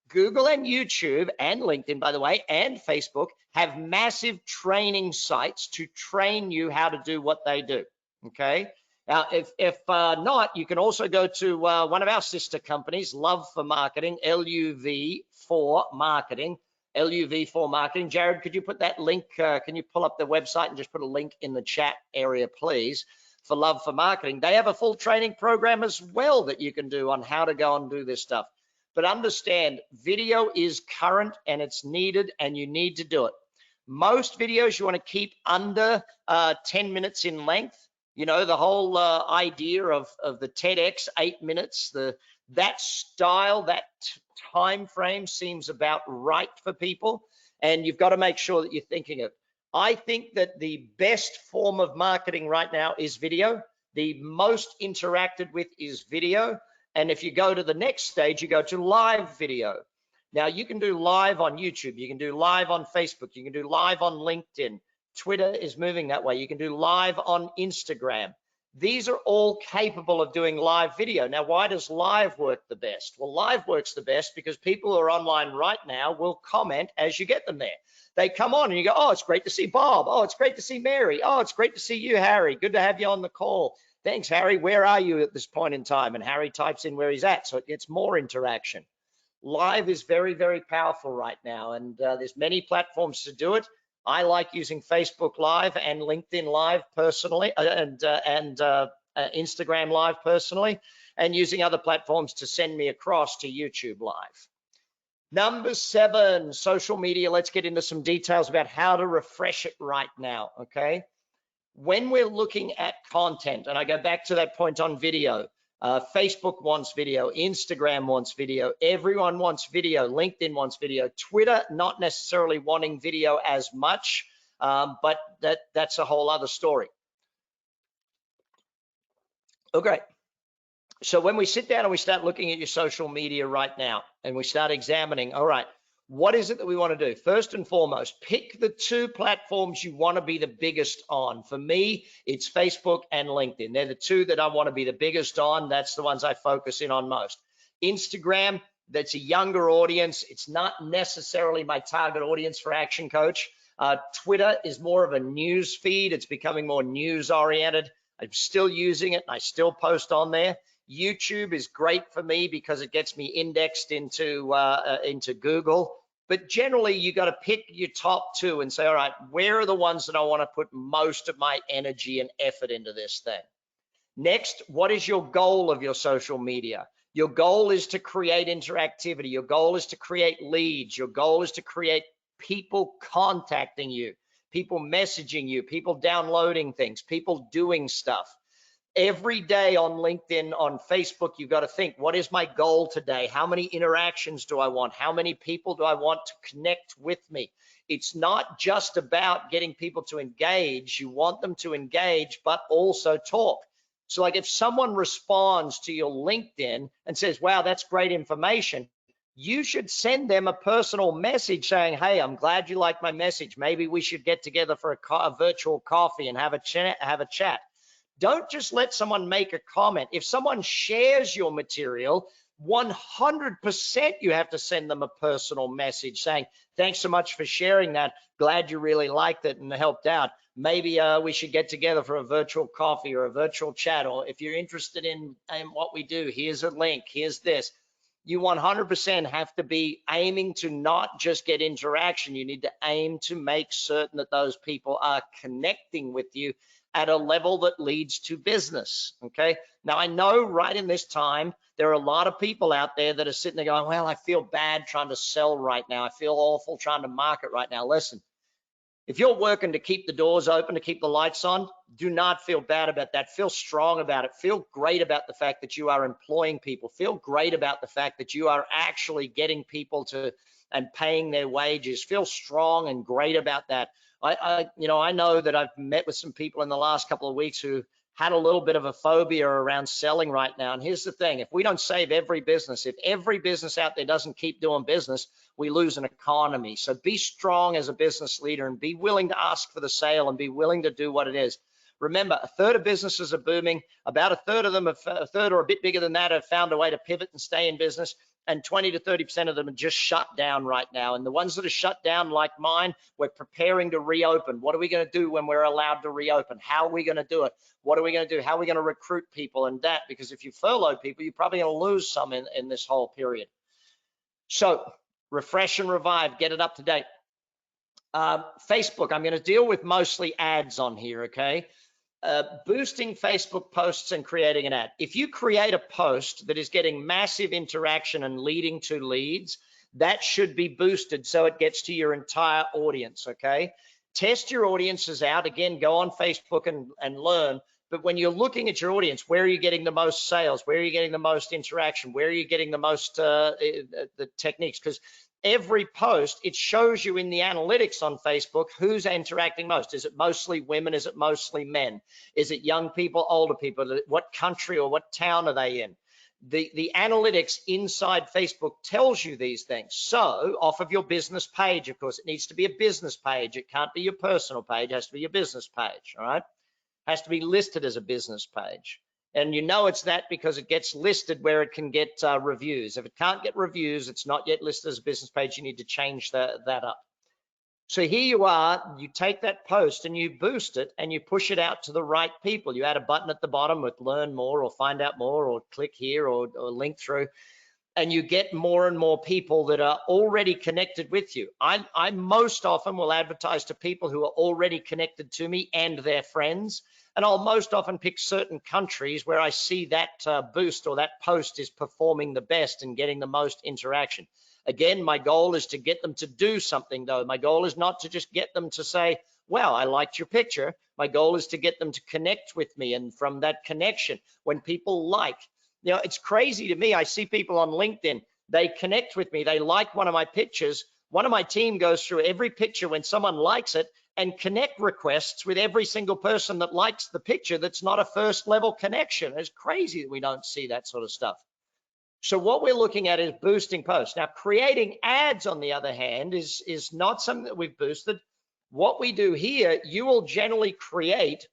Google and YouTube and LinkedIn, by the way, and Facebook have massive training sites to train you how to do what they do, okay? Now, if not, you can also go to one of our sister companies, Love for Marketing, LUV for Marketing, LUV for Marketing. Jared, could you put that link, can you pull up the website and just put a link in the chat area, please, for Love for Marketing. They have a full training program as well that you can do on how to go and do this stuff. But understand, video is current and it's needed and you need to do it. Most videos you want to keep under 10 minutes in length. You know, the whole idea of the TEDx 8 minutes, that style, that time frame seems about right for people, and you've got to make sure that you're thinking of. I think that the best form of marketing right now is video. The most interacted with is video, and if you go to the next stage, you go to live video. Now, you can do live on YouTube, you can do live on Facebook, you can do live on LinkedIn. Twitter is moving that way. You can do live on Instagram. These are all capable of doing live video. Now, why does live work the best? Well, live works the best because people who are online right now will comment as you get them there. They come on and you go, oh, it's great to see Bob. Oh, it's great to see Mary. Oh, it's great to see you, Harry. Good to have you on the call. Thanks, Harry. Where are you at this point in time? And Harry types in where he's at, so it gets more interaction. Live is very, very powerful right now, and there's many platforms to do it. I like using Facebook Live and LinkedIn Live personally, and Instagram Live personally, and using other platforms to send me across to YouTube Live. Number 7, social media. Let's get into some details about how to refresh it right now, okay? When we're looking at content, and I go back to that point on video, Facebook wants video, Instagram wants video, everyone wants video, LinkedIn wants video, Twitter not necessarily wanting video as much, but that's a whole other story. Okay, so when we sit down and we start looking at your social media right now, and we start examining, all right, what is it that we want to do? First and foremost, pick the 2 platforms you want to be the biggest on. For me, it's Facebook and LinkedIn. They're the 2 that I want to be the biggest on. That's the ones I focus in on most. Instagram, that's a younger audience. It's not necessarily my target audience for ActionCOACH. Twitter is more of a news feed. It's becoming more news oriented. I'm still using it and I still post on there. YouTube is great for me because it gets me indexed into Google. But generally, you got to pick your top 2 and say, all right, where are the ones that I want to put most of my energy and effort into this thing? Next, what is your goal of your social media? Your goal is to create interactivity. Your goal is to create leads. Your goal is to create people contacting you, people messaging you, people downloading things, people doing stuff. Every day on LinkedIn, on Facebook, you've got to think, what is my goal today? How many interactions do I want? How many people do I want to connect with me? It's not just about getting people to engage. You want them to engage, but also talk. So like if someone responds to your LinkedIn and says, wow, that's great information, you should send them a personal message saying, hey, I'm glad you liked my message. Maybe we should get together for a virtual coffee and have a chat. Don't just let someone make a comment. If someone shares your material, 100% you have to send them a personal message saying, thanks so much for sharing that. Glad you really liked it and helped out. Maybe we should get together for a virtual coffee or a virtual chat. Or if you're interested in what we do, here's a link, here's this. You 100% have to be aiming to not just get interaction. You need to aim to make certain that those people are connecting with you at a level that leads to business, okay? Now, I know right in this time, there are a lot of people out there that are sitting there going, well, I feel bad trying to sell right now. I feel awful trying to market right now. Listen, if you're working to keep the doors open, to keep the lights on, do not feel bad about that. Feel strong about it. Feel great about the fact that you are employing people. Feel great about the fact that you are actually getting people to and paying their wages. Feel strong and great about that. I know that I've met with some people in the last couple of weeks who had a little bit of a phobia around selling right now. And here's the thing, if we don't save every business, if every business out there doesn't keep doing business, we lose an economy. So be strong as a business leader and be willing to ask for the sale and be willing to do what it is. Remember, a third of businesses are booming. About a third of them, a third or a bit bigger than that, have found a way to pivot and stay in business. And 20 to 30% of them are just shut down right now. And the ones that are shut down, like mine, we're preparing to reopen. What are we going to do when we're allowed to reopen? How are we going to do it? What are we going to do? How are we going to recruit people and that? Because if you furlough people, you're probably going to lose some in this whole period. So refresh and revive, get it up to date. Facebook, I'm going to deal with mostly ads on here, okay? Boosting Facebook posts and creating an ad. If you create a post that is getting massive interaction and leading to leads, that should be boosted so it gets to your entire audience, okay? Test your audiences out. Again, go on Facebook and learn. But when you're looking at your audience, where are you getting the most sales? Where are you getting the most interaction? Where are you getting the most the techniques? Because every post, it shows you in the analytics on Facebook who's interacting most. Is it mostly women? Is it mostly men? Is it young people, older people? What country or what town are they in? The analytics inside Facebook tells you these things. So off of your business page, of course, it needs to be a business page. It can't be your personal page. It has to be your business page, all right? It has to be listed as a business page. And you know it's that because it gets listed where it can get reviews. If it can't get reviews, it's not yet listed as a business page. You need to change that up. So here you are, you take that post and you boost it and you push it out to the right people. You add a button at the bottom with learn more or find out more or click here or link through. And you get more and more people that are already connected with you. I most often will advertise to people who are already connected to me and their friends. And I'll most often pick certain countries where I see that boost or that post is performing the best and getting the most interaction. Again, my goal is to get them to do something though. My goal is not to just get them to say, wow, I liked your picture. My goal is to get them to connect with me. And from that connection, when people like, you know, it's crazy to me. I see people on LinkedIn, they connect with me. They like one of my pictures. One of my team goes through every picture when someone likes it and connect requests with every single person that likes the picture that's not a first level connection. It's crazy that we don't see that sort of stuff. So what we're looking at is boosting posts. Now, creating ads, on the other hand, is not something that we've boosted. What we do here, you will generally create,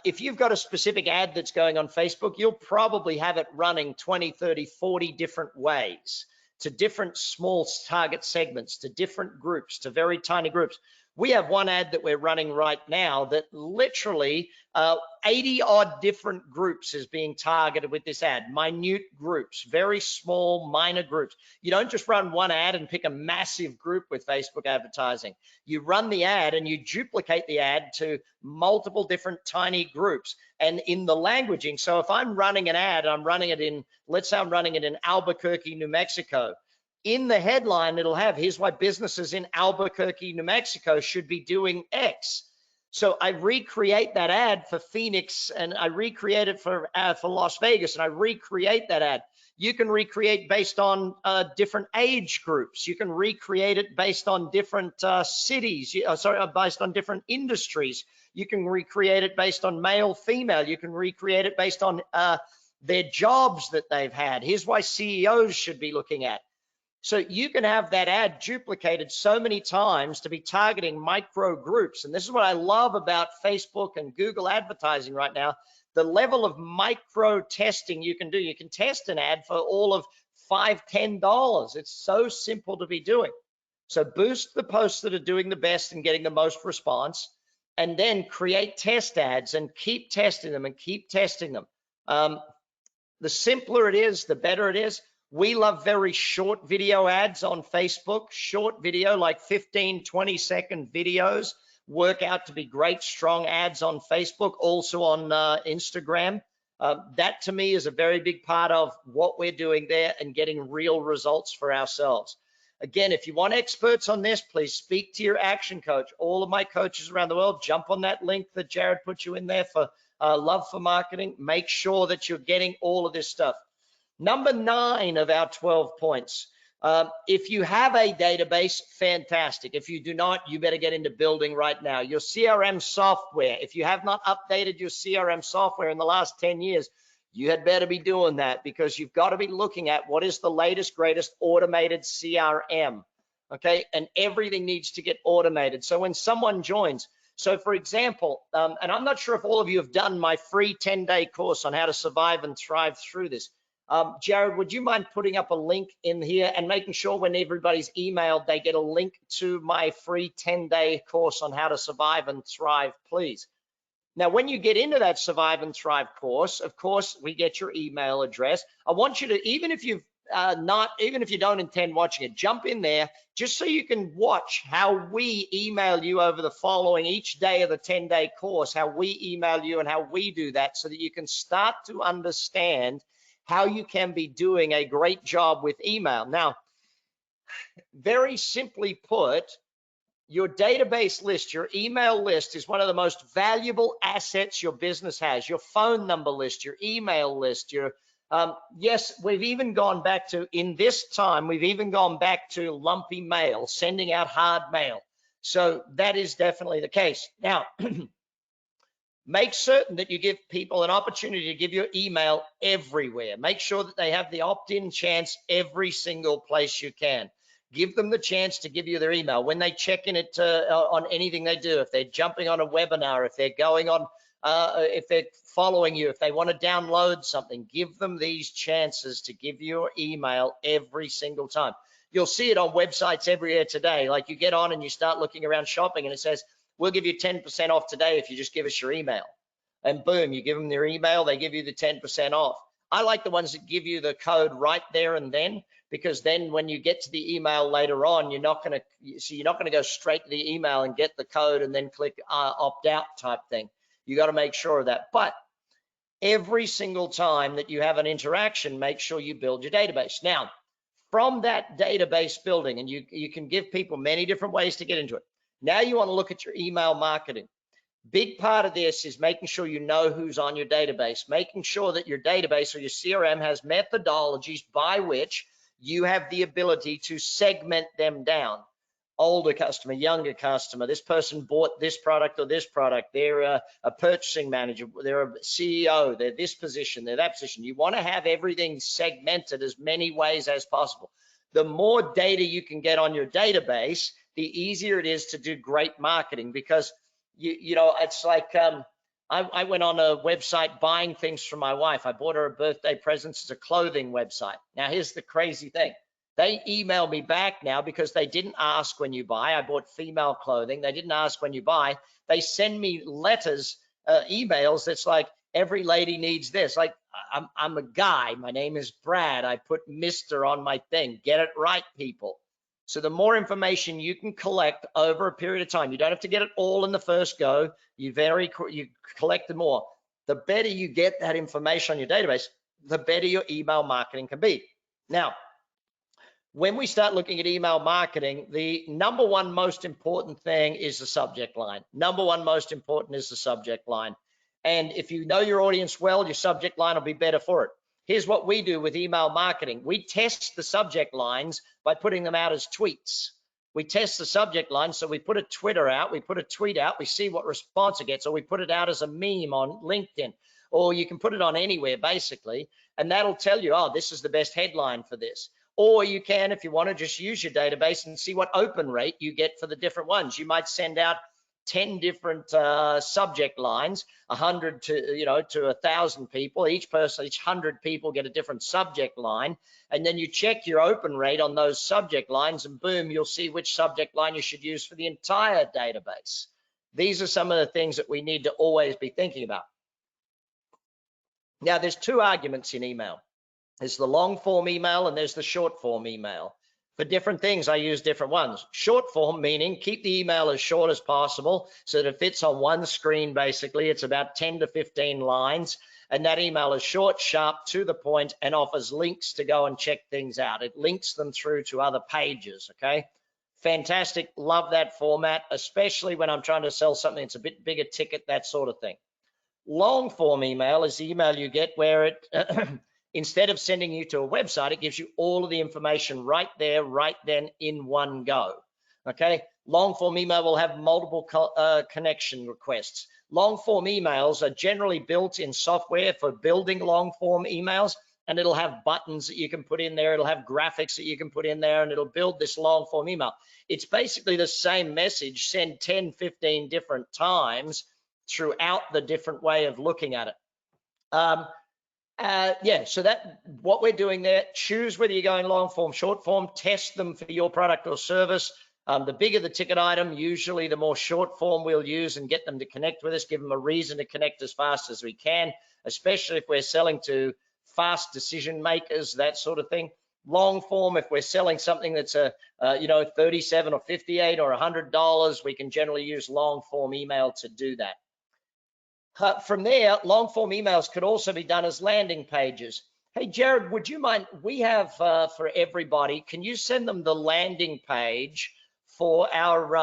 if you've got a specific ad that's going on Facebook, you'll probably have it running 20, 30, 40 different ways to different small target segments, to different groups, to very tiny groups. We have one ad that we're running right now that literally 80 odd different groups is being targeted with this ad, minute groups, very small, minor groups. You don't just run one ad and pick a massive group with Facebook advertising. You run the ad and you duplicate the ad to multiple different tiny groups and in the languaging. So if I'm running an ad, I'm running it in, let's say I'm running it in Albuquerque, New Mexico. In the headline, it'll have, here's why businesses in Albuquerque, New Mexico should be doing X. So I recreate that ad for Phoenix and I recreate it for Las Vegas and I recreate that ad. You can recreate based on different age groups. You can recreate it based on different cities, based on different industries. You can recreate it based on male, female. You can recreate it based on their jobs that they've had. Here's why CEOs should be looking at. So you can have that ad duplicated so many times to be targeting micro groups. And this is what I love about Facebook and Google advertising right now. The level of micro testing you can do. You can test an ad for all of $5, $10. It's so simple to be doing. So boost the posts that are doing the best and getting the most response, and then create test ads and keep testing them and keep testing them. The simpler it is, the better it is. We love very short video ads on Facebook. Short video, like 15, 20-second videos, work out to be great, strong ads on Facebook, also on Instagram. That to me is a very big part of what we're doing there and getting real results for ourselves. Again, if you want experts on this, please speak to your action coach. All of my coaches around the world, jump on that link that Jared put you in there for Love for Marketing. Make sure that you're getting all of this stuff. Number 9 of our 12 points. If you have a database, fantastic. If you do not, you better get into building right now. Your CRM software, if you have not updated your CRM software in the last 10 years, you had better be doing that, because you've got to be looking at what is the latest, greatest automated CRM, okay? And everything needs to get automated. So when someone joins, so for example, and I'm not sure if all of you have done my free 10-day course on how to survive and thrive through this. Jared, would you mind putting up a link in here and making sure when everybody's emailed, they get a link to my free 10-day course on how to survive and thrive, please? Now, when you get into that Survive and Thrive course, of course, we get your email address. I want you to, even if you don't intend watching it, jump in there just so you can watch how we email you over the following each day of the 10-day course, how we email you and how we do that, so that you can start to understand how you can be doing a great job with email. Now, very simply put, your database list, your email list, is one of the most valuable assets your business has. Your phone number list, your email list, your yes, we've even gone back to, in this time, we've even gone back to lumpy mail, sending out hard mail. So that is definitely the case. Now, make certain that you give people an opportunity to give your email everywhere. Make sure that they have the opt-in chance every single place you can. Give them the chance to give you their email when they check in it on anything they do. If they're jumping on a webinar, if they're going on, if they're following you, if they want to download something, give them these chances to give you your email every single time. You'll see it on websites everywhere today. Like, you get on and you start looking around shopping and it says, we'll give you 10% off today if you just give us your email. And boom, you give them their email, they give you the 10% off. I like the ones that give you the code right there and then, because then when you get to the email later on, you're not going to go straight to the email and get the code and then click opt out type thing. You got to make sure of that. But every single time that you have an interaction, make sure you build your database. Now, from that database building, and you can give people many different ways to get into it. Now you want to look at your email marketing. Big part of this is making sure you know who's on your database, making sure that your database or your CRM has methodologies by which you have the ability to segment them down. Older customer, younger customer, this person bought this product or this product, they're a purchasing manager, they're a CEO, they're this position, they're that position. You want to have everything segmented as many ways as possible. The more data you can get on your database, the easier it is to do great marketing, because you know, it's like I went on a website buying things for my wife. I bought her a birthday present. It's a clothing website. Now, here's the crazy thing. They email me back now because they didn't ask when you buy. I bought female clothing. They didn't ask when you buy. They send me letters, emails that's like, every lady needs this. Like, I'm a guy. My name is Brad. I put Mr. on my thing. Get it right, people. So the more information you can collect over a period of time, you don't have to get it all in the first go. You collect the more. The better you get that information on your database, the better your email marketing can be. Now, when we start looking at email marketing, the number one most important thing is the subject line. Number one most important is the subject line. And if you know your audience well, your subject line will be better for it. Here's what we do with email marketing. We test the subject lines by putting them out as tweets. We test the subject line, so we put a Twitter out, we put a tweet out, we see what response it gets, or we put it out as a meme on LinkedIn, or you can put it on anywhere basically, and that'll tell you, oh, this is the best headline for this. Or you can, if you want to, just use your database and see what open rate you get for the different ones. You might send out 10 different subject lines, 100 to 1,000 people. Each 100 people get a different subject line, and then you check your open rate on those subject lines, and boom, you'll see which subject line you should use for the entire database. These are some of the things that we need to always be thinking about. Now, there's two arguments in email. There's the long form email and there's the short form email. For different things, I use different ones. Short form meaning keep the email as short as possible so that it fits on one screen. Basically, it's about 10 to 15 lines, and that email is short, sharp, to the point, and offers links to go and check things out. It links them through to other pages, okay? Fantastic, love that format, especially when I'm trying to sell something that's a bit bigger ticket, that sort of thing. Long form email is the email you get where it instead of sending you to a website, it gives you all of the information right there, right then, in one go. Okay, long form email will have multiple connection requests. Long form emails are generally built in software for building long form emails, and it'll have buttons that you can put in there, it'll have graphics that you can put in there, and it'll build this long form email. It's basically the same message, send 10, 15 different times throughout the different way of looking at it. Yeah, so that what we're doing there, choose whether you're going long form, short form, test them for your product or service. The bigger the ticket item, usually the more short form we'll use and get them to connect with us, give them a reason to connect as fast as we can, especially if we're selling to fast decision makers, that sort of thing. Long form, if we're selling something that's a $37 or $58 or $100, we can generally use long form email to do that. From there, long form emails could also be done as landing pages. Hey, Jared, would you mind, we have for everybody, can you send them the landing page for our,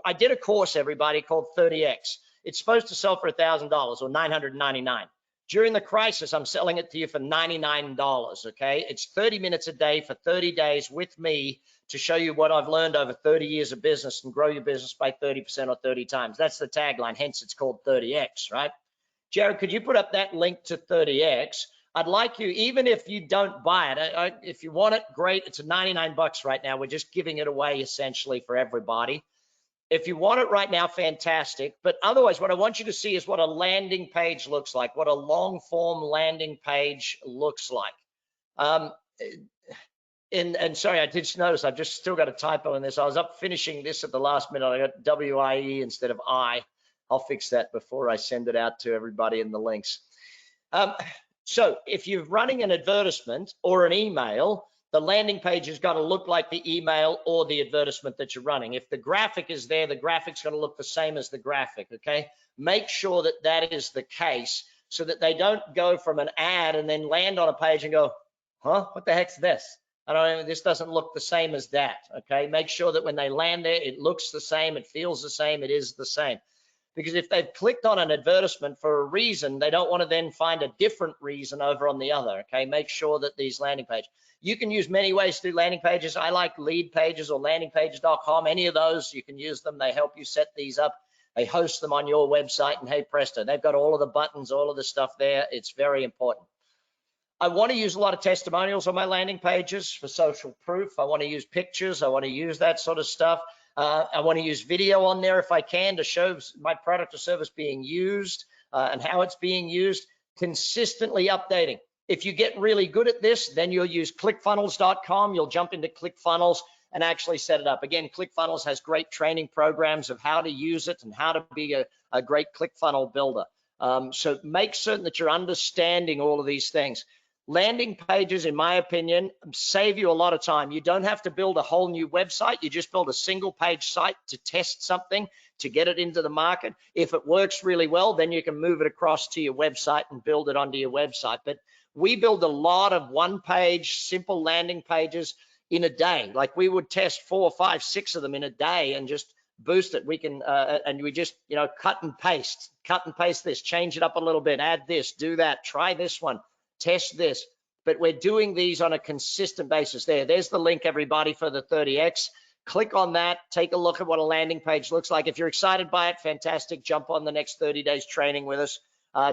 I did a course, everybody, called 30X. It's supposed to sell for $1,000 or $999. During the crisis, I'm selling it to you for $99, okay? It's 30 minutes a day for 30 days with me to show you what I've learned over 30 years of business and grow your business by 30% or 30 times. That's the tagline, hence it's called 30X, right? Jared, could you put up that link to 30X? I'd like you, even if you don't buy it, if you want it, great. It's $99 right now. We're just giving it away essentially for everybody. If you want it right now, fantastic. But otherwise, what I want you to see is what a landing page looks like, what a long form landing page looks like. And sorry, I did just notice I've just still got a typo in this. I was up finishing this at the last minute. I got W-I-E instead of I. I'll fix that before I send it out to everybody in the links. So if you're running an advertisement or an email, the landing page has got to look like the email or the advertisement that you're running. If the graphic is there, the graphic's got to look the same as the graphic, okay? Make sure that that is the case so that they don't go from an ad and then land on a page and go, huh, what the heck's this? I don't know, this doesn't look the same as that, okay? Make sure that when they land there, it looks the same, it feels the same, it is the same. Because if they've clicked on an advertisement for a reason, they don't want to then find a different reason over on the other, okay? Make sure that these landing pages, you can use many ways to do landing pages. I like lead pages or landingpages.com, any of those, you can use them. They help you set these up. They host them on your website, and hey, presto, they've got all of the buttons, all of the stuff there. It's very important. I want to use a lot of testimonials on my landing pages for social proof. I want to use pictures. I want to use that sort of stuff. I want to use video on there if I can to show my product or service being used and how it's being used, consistently updating. If you get really good at this, then you'll use clickfunnels.com. You'll jump into ClickFunnels and actually set it up. Again, ClickFunnels has great training programs of how to use it and how to be a great ClickFunnel builder. So make certain that you're understanding all of these things. Landing pages, in my opinion, save you a lot of time. You don't have to build a whole new website. You just build a single page site to test something, to get it into the market. If it works really well, then you can move it across to your website and build it onto your website. But we build a lot of one page, simple landing pages in a day. Like we would test 4, 5, 6 of them in a day and just boost it. We can, and we just, cut and paste this, change it up a little bit, add this, do that, try this one. test this. But we're doing these on a consistent basis. There's the link, everybody, for the 30X. Click on that, take a look at what a landing page looks like. If you're excited by it, fantastic. Jump on the next 30 days training with us.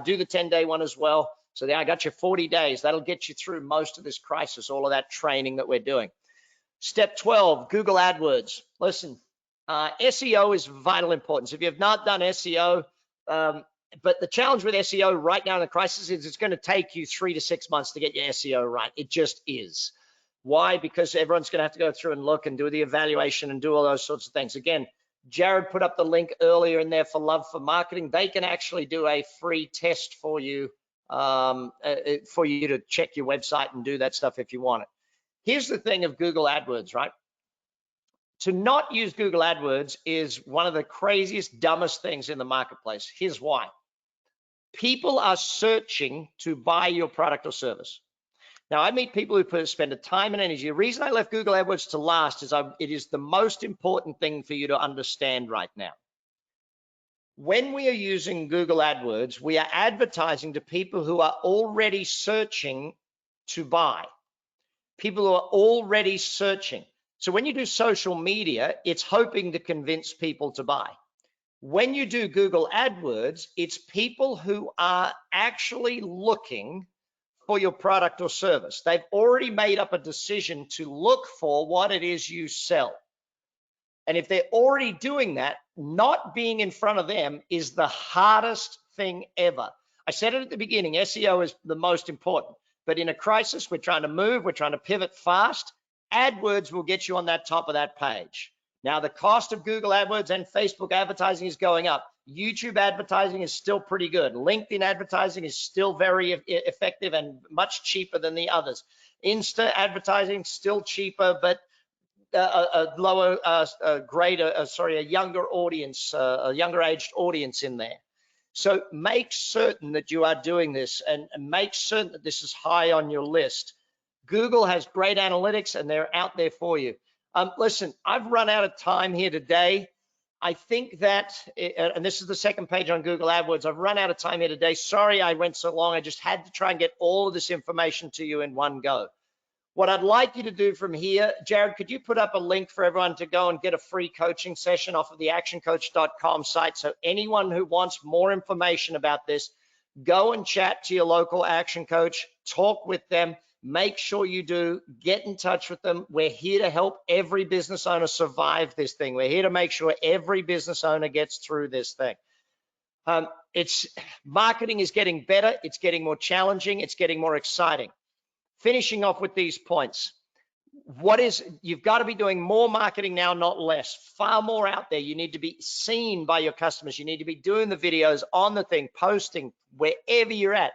Do the 10-day one as well. So there, I got you 40 days. That'll get you through most of this crisis, all of that training that we're doing. Step 12, Google AdWords. Listen, SEO is of vital importance. If you have not done SEO, but the challenge with SEO right now in the crisis is it's going to take you 3 to 6 months to get your SEO right. It just is. Why? Because everyone's going to have to go through and look and do the evaluation and do all those sorts of things. Again, Jared put up the link earlier in there for Love for Marketing. They can actually do a free test for you to check your website and do that stuff if you want it. Here's the thing of Google AdWords, right? To not use Google AdWords is one of the craziest, dumbest things in the marketplace. Here's why. People are searching to buy your product or service. Now, I meet people who spend the time and energy. The reason I left Google AdWords to last is it is the most important thing for you to understand right now. When we are using Google AdWords, we are advertising to people who are already searching to buy. People who are already searching. So when you do social media, it's hoping to convince people to buy. When you do Google AdWords, it's people who are actually looking for your product or service. They've already made up a decision to look for what it is you sell. And if they're already doing that, not being in front of them is the hardest thing ever. I said it at the beginning, SEO is the most important. But in a crisis, we're trying to move, we're trying to pivot fast. AdWords will get you on that top of that page. Now, the cost of Google AdWords and Facebook advertising is going up. YouTube advertising is still pretty good. LinkedIn advertising is still very effective and much cheaper than the others. Insta advertising still cheaper, but a lower a younger audience, a younger aged audience in there. So make certain that you are doing this and make certain that this is high on your list. Google has great analytics and they're out there for you. Listen, I've run out of time here today. I think that, and this is the second page on Google AdWords, I've run out of time here today. Sorry I went so long. I just had to try and get all of this information to you in one go. What I'd like you to do from here, Jared, could you put up a link for everyone to go and get a free coaching session off of the ActionCOACH.com site? So anyone who wants more information about this, go and chat to your local Action Coach, talk with them, make sure you do, get in touch with them. We're here to help every business owner survive this thing. We're here to make sure every business owner gets through this thing. Marketing is getting better. It's getting more challenging. It's getting more exciting. Finishing off with these points. You've got to be doing more marketing now, not less. Far more out there. You need to be seen by your customers. You need to be doing the videos on the thing, posting wherever you're at.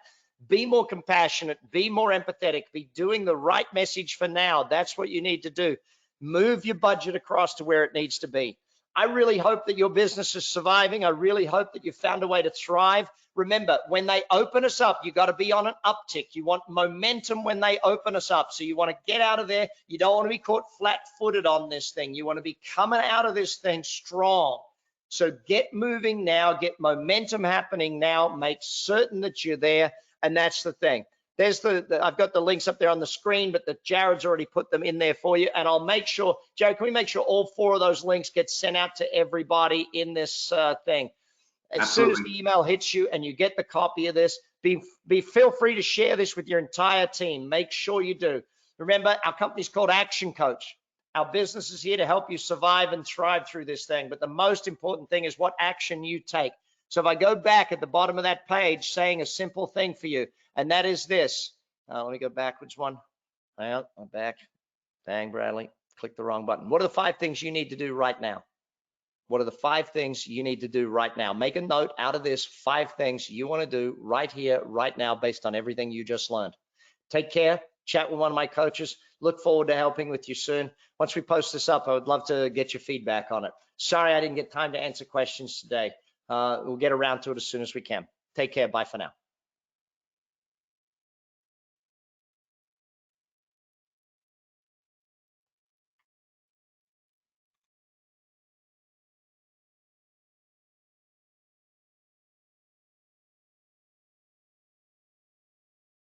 Be more compassionate, be more empathetic, be doing the right message for now. That's what you need to do. Move your budget across to where it needs to be. I really hope that your business is surviving. I really hope that you've found a way to thrive. Remember, when they open us up, you got to be on an uptick. You want momentum when they open us up. So you want to get out of there. You don't want to be caught flat-footed on this thing. You want to be coming out of this thing strong. So get moving now, get momentum happening now, make certain that you're there. And that's the thing. There's I've got the links up there on the screen, but Jared's already put them in there for you. And I'll make sure, Jared, can we make sure all 4 of those links get sent out to everybody in this thing? As soon as the email hits you and you get the copy of this, feel free to share this with your entire team. Make sure you do. Remember, our company's called Action Coach. Our business is here to help you survive and thrive through this thing. But the most important thing is what action you take. So if I go back at the bottom of that page saying a simple thing for you, and that is this. Let me go backwards one. I'm back. Dang, Bradley, click the wrong button. What are the 5 things you need to do right now? What are the 5 things you need to do right now? Make a note out of this, 5 things you want to do right here, right now, based on everything you just learned. Take care. Chat with one of my coaches. Look forward to helping with you soon. Once we post this up, I would love to get your feedback on it. Sorry I didn't get time to answer questions today. We'll get around to it as soon as we can. Take care. Bye for now.